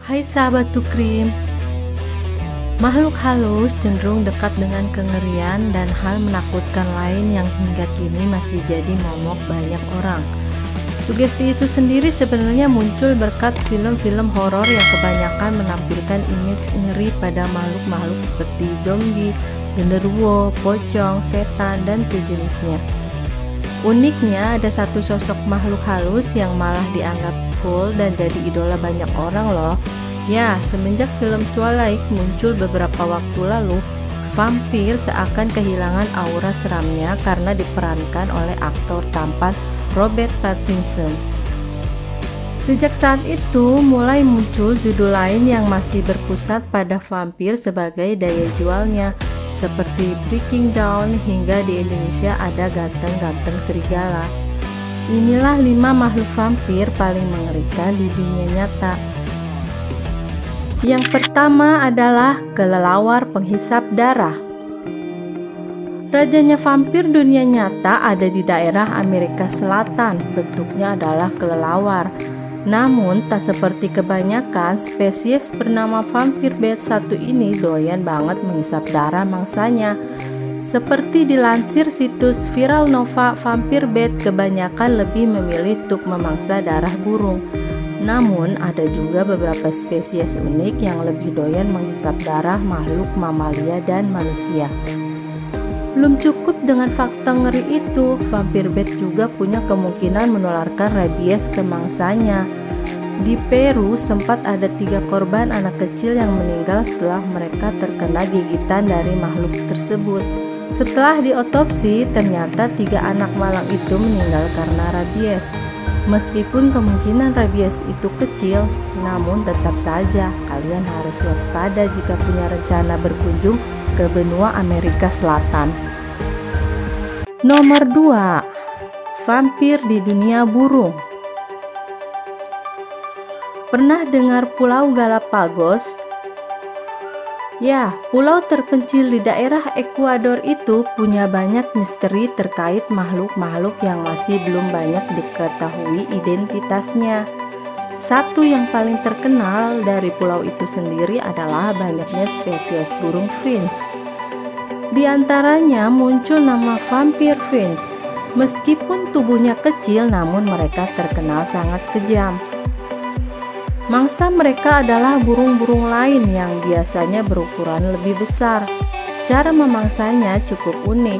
Hai sahabat Tukrim. Makhluk halus cenderung dekat dengan kengerian dan hal menakutkan lain yang hingga kini masih jadi momok banyak orang. Sugesti itu sendiri sebenarnya muncul berkat film-film horor yang kebanyakan menampilkan image ngeri pada makhluk-makhluk seperti zombie, genderuwo, pocong, setan, dan sejenisnya. Uniknya ada satu sosok makhluk halus yang malah dianggap cool dan jadi idola banyak orang loh. Ya, semenjak film Twilight muncul beberapa waktu lalu, vampir seakan kehilangan aura seramnya karena diperankan oleh aktor tampan Robert Pattinson. Sejak saat itu mulai muncul judul lain yang masih berpusat pada vampir sebagai daya jualnya, seperti Breaking Dawn, hingga di Indonesia ada Ganteng-Ganteng Serigala. Inilah 5 makhluk vampir paling mengerikan di dunia nyata. Yang pertama adalah kelelawar penghisap darah. Rajanya vampir dunia nyata ada di daerah Amerika Selatan. Bentuknya adalah kelelawar. Namun tak seperti kebanyakan spesies bernama vampir bat satu ini doyan banget menghisap darah mangsanya. Seperti dilansir situs Viral Nova, vampir bat kebanyakan lebih memilih untuk memangsa darah burung. Namun ada juga beberapa spesies unik yang lebih doyan menghisap darah makhluk mamalia dan manusia. Belum cukup dengan fakta ngeri itu, vampir bat juga punya kemungkinan menularkan rabies ke mangsanya. Di Peru sempat ada 3 korban anak kecil yang meninggal setelah mereka terkena gigitan dari makhluk tersebut. Setelah diotopsi, ternyata 3 anak malang itu meninggal karena rabies. Meskipun kemungkinan rabies itu kecil, namun tetap saja kalian harus waspada jika punya rencana berkunjung ke benua Amerika Selatan. Nomor 2, vampir di dunia burung. Pernah dengar Pulau Galapagos? Ya, pulau terpencil di daerah Ekuador itu punya banyak misteri terkait makhluk-makhluk yang masih belum banyak diketahui identitasnya. Satu yang paling terkenal dari pulau itu sendiri adalah banyaknya spesies burung finch. Di antaranya muncul nama vampir finch. Meskipun tubuhnya kecil, namun mereka terkenal sangat kejam. Mangsa mereka adalah burung-burung lain yang biasanya berukuran lebih besar. Cara memangsanya cukup unik.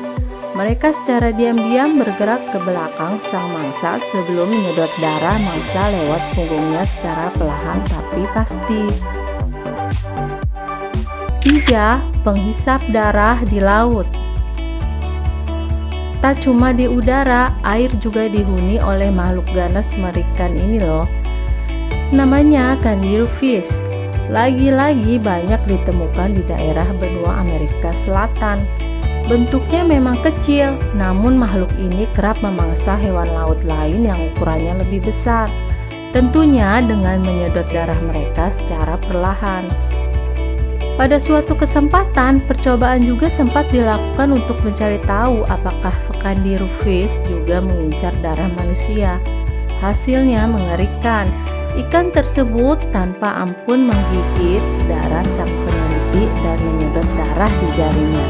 Mereka secara diam-diam bergerak ke belakang sang mangsa sebelum menyedot darah mangsa lewat punggungnya secara perlahan tapi pasti. 3. Penghisap darah di laut. Tak cuma di udara, air juga dihuni oleh makhluk ganas mengerikan ini loh. Namanya kangaroo fish. Lagi-lagi banyak ditemukan di daerah benua Amerika Selatan. Bentuknya memang kecil, namun makhluk ini kerap memangsa hewan laut lain yang ukurannya lebih besar. Tentunya dengan menyedot darah mereka secara perlahan. Pada suatu kesempatan, percobaan juga sempat dilakukan untuk mencari tahu apakah kangaroo fish juga mengincar darah manusia. Hasilnya mengerikan. Ikan tersebut tanpa ampun menggigit darah sang peneliti dan menyedot darah di jarinya.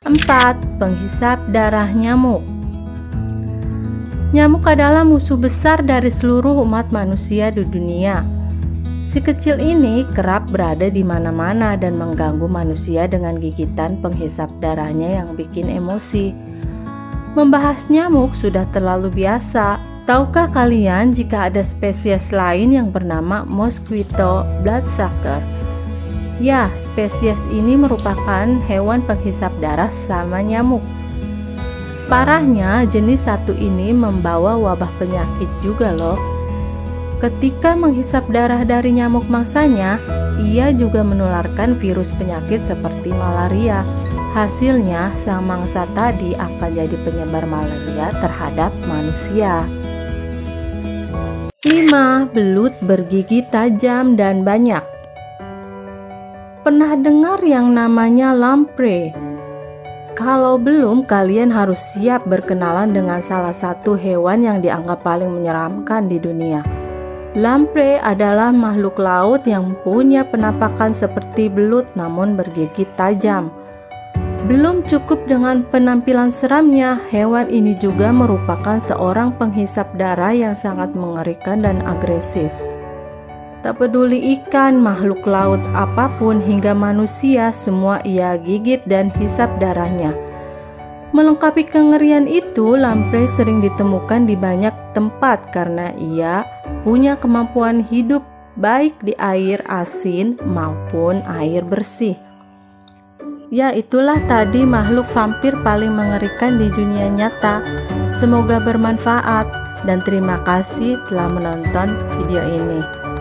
4. Penghisap darah nyamuk. Nyamuk adalah musuh besar dari seluruh umat manusia di dunia. Si kecil ini kerap berada di mana-mana dan mengganggu manusia dengan gigitan penghisap darahnya yang bikin emosi. Membahas nyamuk sudah terlalu biasa. Tahukah kalian jika ada spesies lain yang bernama mosquito bloodsucker? Ya, spesies ini merupakan hewan penghisap darah sama nyamuk. Parahnya, jenis satu ini membawa wabah penyakit juga loh. Ketika menghisap darah dari nyamuk mangsanya, ia juga menularkan virus penyakit seperti malaria. Hasilnya, sang mangsa tadi akan jadi penyebar malaria terhadap manusia. 5. Belut bergigi tajam dan banyak. Pernah dengar yang namanya lamprey? Kalau belum, kalian harus siap berkenalan dengan salah satu hewan yang dianggap paling menyeramkan di dunia. Lamprey adalah makhluk laut yang punya penampakan seperti belut namun bergigi tajam. Belum cukup dengan penampilan seramnya, hewan ini juga merupakan seorang penghisap darah yang sangat mengerikan dan agresif. Tak peduli ikan, makhluk laut apapun hingga manusia, semua ia gigit dan hisap darahnya. Melengkapi kengerian itu, lamprey sering ditemukan di banyak tempat karena ia punya kemampuan hidup baik di air asin maupun air bersih. Ya, itulah tadi makhluk vampir paling mengerikan di dunia nyata. Semoga bermanfaat dan terima kasih telah menonton video ini.